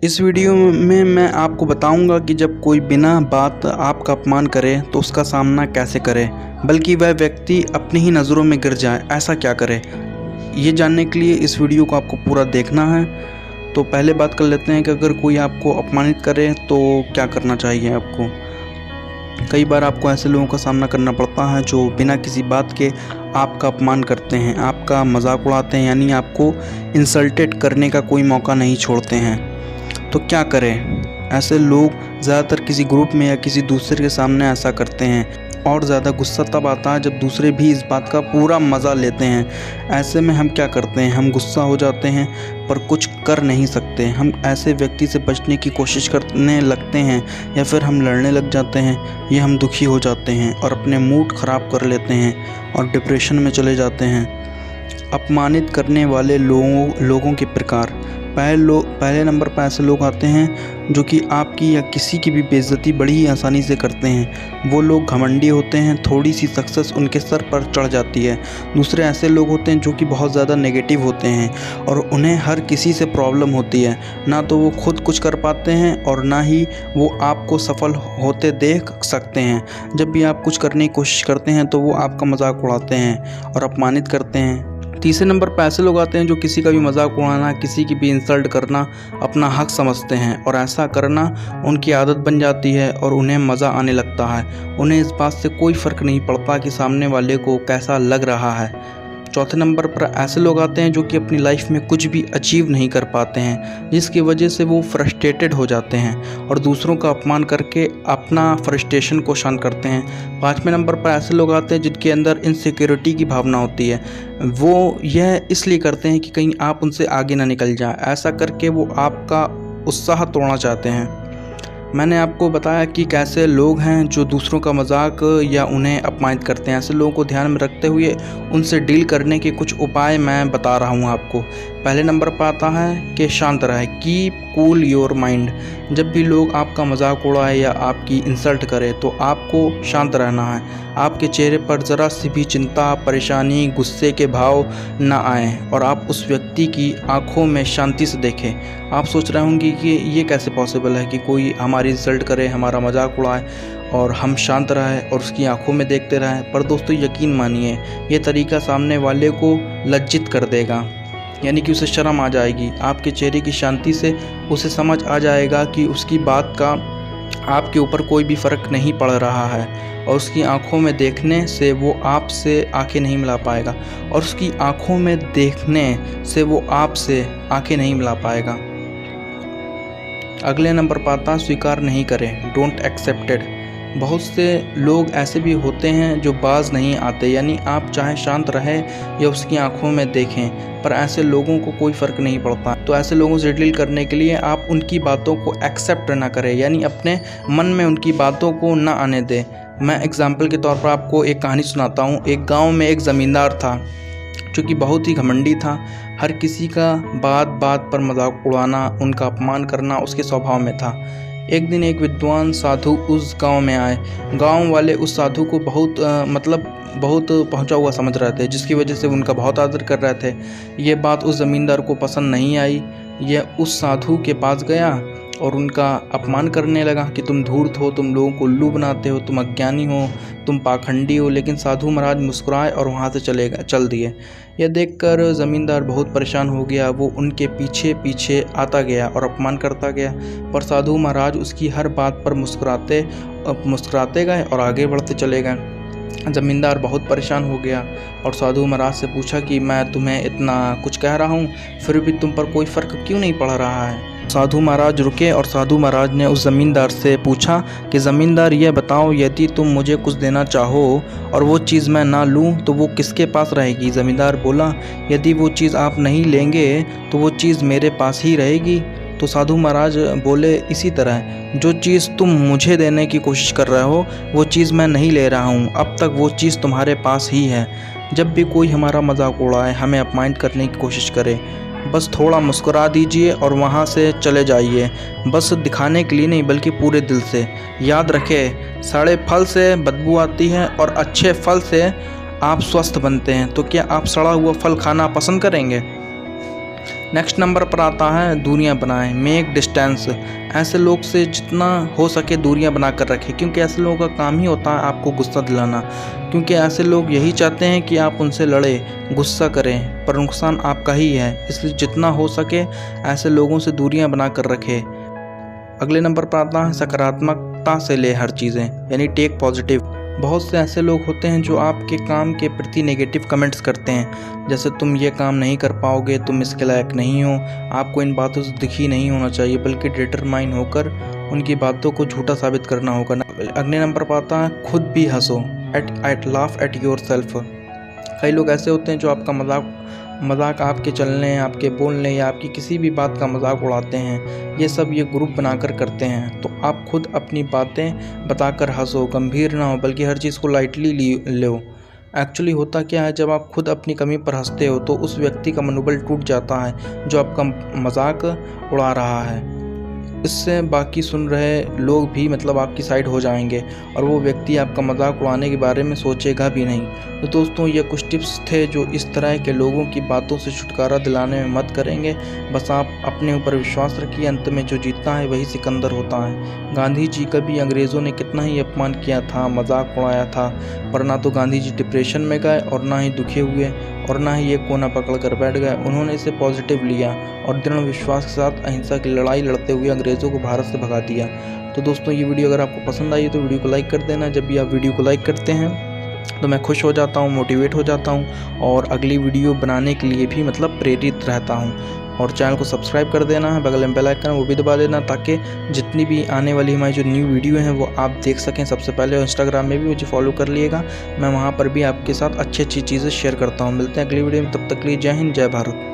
इस वीडियो में मैं आपको बताऊंगा कि जब कोई बिना बात आपका अपमान करे तो उसका सामना कैसे करें, बल्कि वह व्यक्ति अपनी ही नज़रों में गिर जाए, ऐसा क्या करें। ये जानने के लिए इस वीडियो को आपको पूरा देखना है। तो पहले बात कर लेते हैं कि अगर कोई आपको अपमानित करे तो क्या करना चाहिए आपको। कई बार आपको ऐसे लोगों का सामना करना पड़ता है जो बिना किसी बात के आपका अपमान करते हैं, आपका मजाक उड़ाते हैं, यानी आपको इंसल्टेड करने का कोई मौका नहीं छोड़ते हैं। तो क्या करें। ऐसे लोग ज़्यादातर किसी ग्रुप में या किसी दूसरे के सामने ऐसा करते हैं और ज़्यादा गुस्सा तब आता है जब दूसरे भी इस बात का पूरा मज़ा लेते हैं। ऐसे में हम क्या करते हैं, हम गुस्सा हो जाते हैं पर कुछ कर नहीं सकते। हम ऐसे व्यक्ति से बचने की कोशिश करने लगते हैं या फिर हम लड़ने लग जाते हैं। ये हम दुखी हो जाते हैं और अपने मूड ख़राब कर लेते हैं और डिप्रेशन में चले जाते हैं। अपमानित करने वाले लोगों के प्रकार। पहले नंबर पर ऐसे लोग आते हैं जो कि आपकी या किसी की भी बेइज्जती बड़ी ही आसानी से करते हैं। वो लोग घमंडी होते हैं, थोड़ी सी सक्सेस उनके सर पर चढ़ जाती है। दूसरे ऐसे लोग होते हैं जो कि बहुत ज़्यादा नेगेटिव होते हैं और उन्हें हर किसी से प्रॉब्लम होती है। ना तो वो खुद कुछ कर पाते हैं और ना ही वो आपको सफल होते देख सकते हैं। जब भी आप कुछ करने की कोशिश करते हैं तो वो आपका मजाक उड़ाते हैं और अपमानित करते हैं। तीसरे नंबर पर ऐसे लोग आते हैं जो किसी का भी मजाक उड़ाना, किसी की भी इंसल्ट करना अपना हक समझते हैं और ऐसा करना उनकी आदत बन जाती है और उन्हें मज़ा आने लगता है। उन्हें इस बात से कोई फ़र्क नहीं पड़ता कि सामने वाले को कैसा लग रहा है। चौथे नंबर पर ऐसे लोग आते हैं जो कि अपनी लाइफ में कुछ भी अचीव नहीं कर पाते हैं, जिसकी वजह से वो फ्रस्ट्रेटेड हो जाते हैं और दूसरों का अपमान करके अपना फ्रस्ट्रेशन को शांत करते हैं। पाँचवें नंबर पर ऐसे लोग आते हैं जिनके अंदर इनसिक्योरिटी की भावना होती है। वो यह इसलिए करते हैं कि कहीं आप उनसे आगे ना निकल जाए। ऐसा करके वो आपका उत्साह तोड़ना चाहते हैं। मैंने आपको बताया कि कैसे लोग हैं जो दूसरों का मजाक या उन्हें अपमानित करते हैं। ऐसे लोगों को ध्यान में रखते हुए उनसे डील करने के कुछ उपाय मैं बता रहा हूँ आपको। पहले नंबर पर आता है कि शांत रहे, कीप कूल योर माइंड। जब भी लोग आपका मजाक उड़ाए या आपकी इंसल्ट करे तो आपको शांत रहना है। आपके चेहरे पर ज़रा सी भी चिंता, परेशानी, गुस्से के भाव ना आए और आप उस व्यक्ति की आंखों में शांति से देखें। आप सोच रहे होंगे कि ये कैसे पॉसिबल है कि कोई हमारी इंसल्ट करे, हमारा मजाक उड़ाए और हम शांत रहें और उसकी आंखों में देखते रहें। पर दोस्तों यकीन मानिए, ये तरीका सामने वाले को लज्जित कर देगा, यानी कि उसे शर्म आ जाएगी। आपके चेहरे की शांति से उसे समझ आ जाएगा कि उसकी बात का आपके ऊपर कोई भी फ़र्क नहीं पड़ रहा है और उसकी आंखों में देखने से वो आपसे आंखें नहीं मिला पाएगा और उसकी आंखों में देखने से वो आपसे आंखें नहीं मिला पाएगा। अगले नंबर पर आता, स्वीकार नहीं करें, डोंट एक्सेप्टेड। बहुत से लोग ऐसे भी होते हैं जो बाज नहीं आते, यानी आप चाहे शांत रहें या उसकी आंखों में देखें, पर ऐसे लोगों को कोई फ़र्क नहीं पड़ता। तो ऐसे लोगों से डील करने के लिए आप उनकी बातों को एक्सेप्ट ना करें, यानी अपने मन में उनकी बातों को ना आने दें। मैं एग्जाम्पल के तौर पर आपको एक कहानी सुनाता हूँ। एक गाँव में एक ज़मींदार था जो कि बहुत ही घमंडी था। हर किसी का बात बात पर मजाक उड़ाना, उनका अपमान करना उसके स्वभाव में था। एक दिन एक विद्वान साधु उस गांव में आए। गांव वाले उस साधु को बहुत पहुंचा हुआ समझ रहे थे, जिसकी वजह से उनका बहुत आदर कर रहे थे। ये बात उस ज़मींदार को पसंद नहीं आई। यह उस साधु के पास गया और उनका अपमान करने लगा कि तुम धूर्त हो, तुम लोगों को उल्लू बनाते हो, तुम अज्ञानी हो, तुम पाखंडी हो। लेकिन साधु महाराज मुस्कुराए और वहाँ से चल दिए। यह देखकर ज़मींदार बहुत परेशान हो गया। वो उनके पीछे पीछे आता गया और अपमान करता गया, पर साधु महाराज उसकी हर बात पर मुस्कुराते गए और आगे बढ़ते चले गए। ज़मींदार बहुत परेशान हो गया और साधु महाराज से पूछा कि मैं तुम्हें इतना कुछ कह रहा हूँ, फिर भी तुम पर कोई फ़र्क क्यों नहीं पड़ रहा है। साधु महाराज रुके और साधु महाराज ने उस ज़मींदार से पूछा कि ज़मींदार ये बताओ, यदि तुम मुझे कुछ देना चाहो और वो चीज़ मैं ना लूँ तो वो किसके पास रहेगी। ज़मींदार बोला, यदि वो चीज़ आप नहीं लेंगे तो वो चीज़ मेरे पास ही रहेगी। तो साधु महाराज बोले, इसी तरह जो चीज़ तुम मुझे देने की कोशिश कर रहे हो वो चीज़ मैं नहीं ले रहा हूँ, अब तक वो चीज़ तुम्हारे पास ही है। जब भी कोई हमारा मजाक उड़ाए, हमें अपमानित करने की कोशिश करे, बस थोड़ा मुस्कुरा दीजिए और वहाँ से चले जाइए। बस दिखाने के लिए नहीं बल्कि पूरे दिल से। याद रखें, सड़े फल से बदबू आती है और अच्छे फल से आप स्वस्थ बनते हैं। तो क्या आप सड़ा हुआ फल खाना पसंद करेंगे? नेक्स्ट नंबर पर आता है दूरियां बनाएं, मेक डिस्टेंस। ऐसे लोग से जितना हो सके दूरियां बना कर रखें, क्योंकि ऐसे लोगों का काम ही होता है आपको गुस्सा दिलाना। क्योंकि ऐसे लोग यही चाहते हैं कि आप उनसे लड़ें, गुस्सा करें, पर नुकसान आपका ही है। इसलिए जितना हो सके ऐसे लोगों से दूरियां बना कर रखें। अगले नंबर पर आता है सकारात्मकता से ले हर चीज़ें, यानी टेक पॉजिटिव। बहुत से ऐसे लोग होते हैं जो आपके काम के प्रति नेगेटिव कमेंट्स करते हैं, जैसे तुम ये काम नहीं कर पाओगे, तुम इसके लायक नहीं हो। आपको इन बातों से दुखी नहीं होना चाहिए, बल्कि डिटरमाइन होकर उनकी बातों को झूठा साबित करना होगा। अगले नंबर पर आता है खुद भी हंसो, लाफ एट योर सेल्फ। कई लोग ऐसे होते हैं जो आपका मजाक आपके चलने, आपके बोलने या आपकी किसी भी बात का मजाक उड़ाते हैं। ये सब ये ग्रुप बनाकर करते हैं। तो आप खुद अपनी बातें बताकर हंसो, गंभीर ना हो, बल्कि हर चीज़ को लाइटली लो। एक्चुअली होता क्या है, जब आप खुद अपनी कमी पर हंसते हो तो उस व्यक्ति का मनोबल टूट जाता है जो आपका मजाक उड़ा रहा है। इससे बाकी सुन रहे लोग भी मतलब आपकी साइड हो जाएंगे और वो व्यक्ति आपका मजाक उड़ाने के बारे में सोचेगा भी नहीं। तो दोस्तों, ये कुछ टिप्स थे जो इस तरह के लोगों की बातों से छुटकारा दिलाने में मदद करेंगे। बस आप अपने ऊपर विश्वास रखिए, अंत में जो जीतता है वही सिकंदर होता है। गांधी जी का भी अंग्रेज़ों ने कितना ही अपमान किया था, मजाक उड़ाया था, पर ना तो गांधी जी डिप्रेशन में गए और ना ही दुखी हुए और ना ही ये कोना पकड़ कर बैठ गए। उन्होंने इसे पॉजिटिव लिया और दृढ़ विश्वास के साथ अहिंसा की लड़ाई लड़ते हुए अंग्रेज़ों को भारत से भगा दिया। तो दोस्तों, ये वीडियो अगर आपको पसंद आई तो वीडियो को लाइक कर देना। जब भी आप वीडियो को लाइक करते हैं तो मैं खुश हो जाता हूँ, मोटिवेट हो जाता हूँ और अगली वीडियो बनाने के लिए भी मतलब प्रेरित रहता हूँ। और चैनल को सब्सक्राइब कर देना है, बगल में बेल आइकन वो भी दबा देना, ताकि जितनी भी आने वाली हमारी जो न्यू वीडियो हैं वो आप देख सकें सबसे पहले। और इंस्टाग्राम में भी मुझे फॉलो कर लिएगा, मैं वहाँ पर भी आपके साथ अच्छी अच्छी चीज़ें शेयर करता हूँ। मिलते हैं अगली वीडियो में, तब तक के लिए जय हिंद, जय भारत।